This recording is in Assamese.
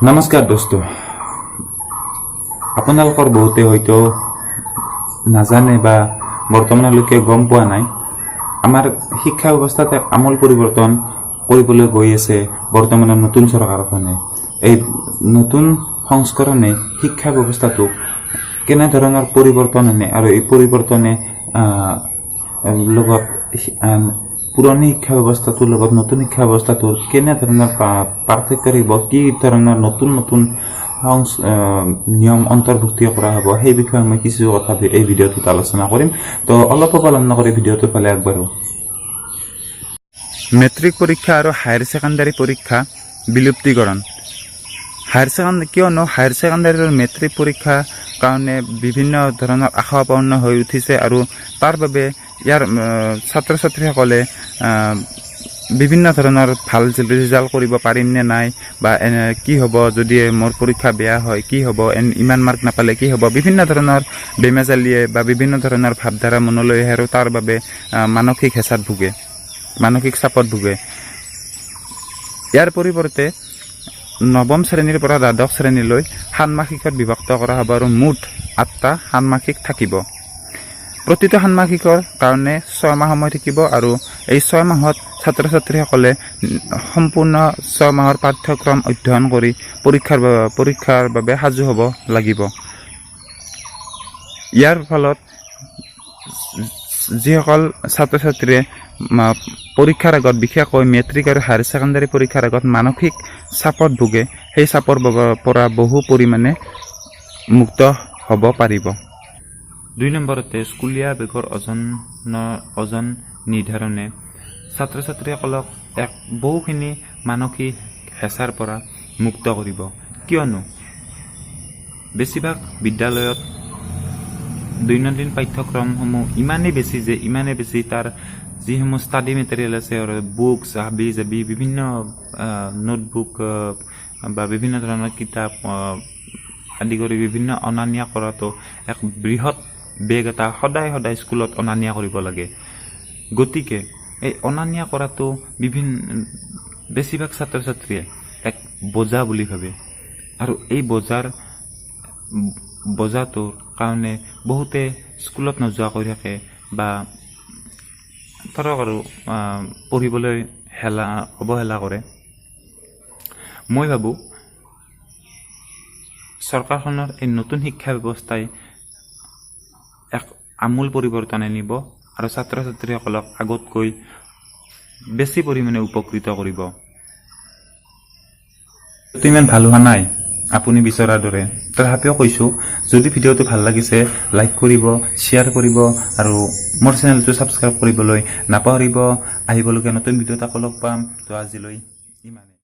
নমস্কাৰ দোস্ত, আপোনালোকৰ বহুতে হয়তো নাজানে বা বৰ্তমানলৈকে গম পোৱা নাই, আমাৰ শিক্ষা ব্যৱস্থাত এক আমূল পৰিৱৰ্তন কৰিবলৈ গৈ আছে বৰ্তমানৰ নতুন চৰকাৰখনে। এই নতুন সংস্কৰণে শিক্ষা ব্যৱস্থাটোক কেনেধৰণৰ পৰিৱৰ্তন আনে আৰু এই পৰিৱৰ্তনে লগত পুৰণি শিক্ষা ব্যৱস্থাটোৰ লগত নতুন শিক্ষা ব্যৱস্থাটোৰ কেনেধৰণৰ পাৰ্থক্য থাকিব, কি ধৰণৰ নতুন নতুন নিয়ম অন্তৰ্ভুক্তি কৰা হ'ব, সেই বিষয়ে মই কিছু কথা এই ভিডিঅ'টোত আলোচনা কৰিম। তো অলপ পলম নকৰি ভিডিঅ'টোৰ ফালে আগবাঢ়ো। মেট্ৰিক পৰীক্ষা আৰু হায়াৰ ছেকেণ্ডাৰী পৰীক্ষা বিলুপ্তিকৰণ। কিয়নো হায়াৰ ছেকেণ্ডাৰী আৰু মেট্ৰিক পৰীক্ষাৰ কাৰণে বিভিন্ন ধৰণৰ আশা পূৰ্ণ হৈ উঠিছে আৰু তাৰ বাবে ইয়াৰ ছাত্ৰ ছাত্ৰীসকলে বিভিন্ন ধৰণৰ ভাল ৰিজাল্ট কৰিব পাৰিম নে নাই, বা কি হ'ব যদি মোৰ পৰীক্ষা বেয়া হয়, কি হ'ব ইমান মাৰ্ক নাপালে কি হ'ব, বিভিন্ন ধৰণৰ বেমেজালিয়ে বা বিভিন্ন ধৰণৰ ভাৱধাৰা মনলৈ আহে আৰু তাৰ বাবে মানসিক হেঁচাত ভোগে, মানসিক চাপত ভোগে। ইয়াৰ পৰিৱৰ্তে নৱম শ্ৰেণীৰ পৰা দ্বাদশ শ্ৰেণীলৈ ষান্মাসিকত বিভক্ত কৰা হ'ব আৰু মুঠ 8টা ষান্মাসিক থাকিব। প্ৰতিটো ষান্মাসিকৰ কাৰণে 6 মাহ সময় থাকিব আৰু এই 6 মাহত ছাত্ৰ ছাত্ৰীসকলে সম্পূৰ্ণ 6 মাহৰ পাঠ্যক্ৰম অধ্যয়ন কৰি পৰীক্ষাৰ বাবে সাজু হ'ব লাগিব। ইয়াৰ ফলত যিসকল ছাত্ৰ ছাত্ৰীয়ে পৰীক্ষাৰ আগত, বিশেষকৈ মেট্ৰিক আৰু হায়াৰ ছেকেণ্ডাৰী পৰীক্ষাৰ আগত মানসিক চাপত ভোগে, সেই চাপৰ পৰা বহু পৰিমাণে মুক্ত হ'ব পাৰিব। 2 নম্বৰতে স্কুলীয়া বেগৰ ওজন নিৰ্ধাৰণে ছাত্ৰ ছাত্ৰীসকলক বহুখিনি মানসিক হেঁচাৰ পৰা মুক্ত কৰিব। কিয়নো বেছিভাগ বিদ্যালয়ত দৈনন্দিন পাঠ্যক্ৰমসমূহ ইমানেই বেছি তাৰ যিসমূহ ষ্টাডি মেটেৰিয়েল আছে, বুকছ, হাবি জাবি, বিভিন্ন নোটবুক বা বিভিন্ন ধৰণৰ কিতাপ আদি কৰি বিভিন্ন অনা নিয়া কৰাটো এক বৃহৎ বেগ এটা সদায় স্কুলত অনা নিয়া কৰিব লাগে। গতিকে এই অনা নিয়া কৰাটো বেছিভাগ ছাত্ৰ ছাত্ৰীয়ে এক বোজা বুলি ভাবে আৰু এই বোজাটোৰ কাৰণে বহুতে স্কুলত নোযোৱা কৰি থাকে বা ধৰক আৰু পঢ়িবলৈ অৱহেলা কৰে। মই ভাবোঁ চৰকাৰখনৰ এই নতুন শিক্ষা ব্যৱস্থাই এক আমূল পৰিৱৰ্তন আনিব আৰু ছাত্ৰ ছাত্ৰীসকলক আগতকৈ বেছি পৰিমাণে উপকৃত কৰিব। ইমান ভাল হোৱা নাই আপুনি বিচৰাৰ দৰে, তথাপিও কৈছোঁ, যদি ভিডিঅ'টো ভাল লাগিছে লাইক কৰিব, শ্বেয়াৰ কৰিব আৰু মোৰ চেনেলটো ছাবস্ক্ৰাইব কৰিবলৈ নাপাহৰিব। আহিবলগীয়া নতুন ভিডিঅ'ত আকৌ লগ পাম। তো আজিলৈ ইমানেই।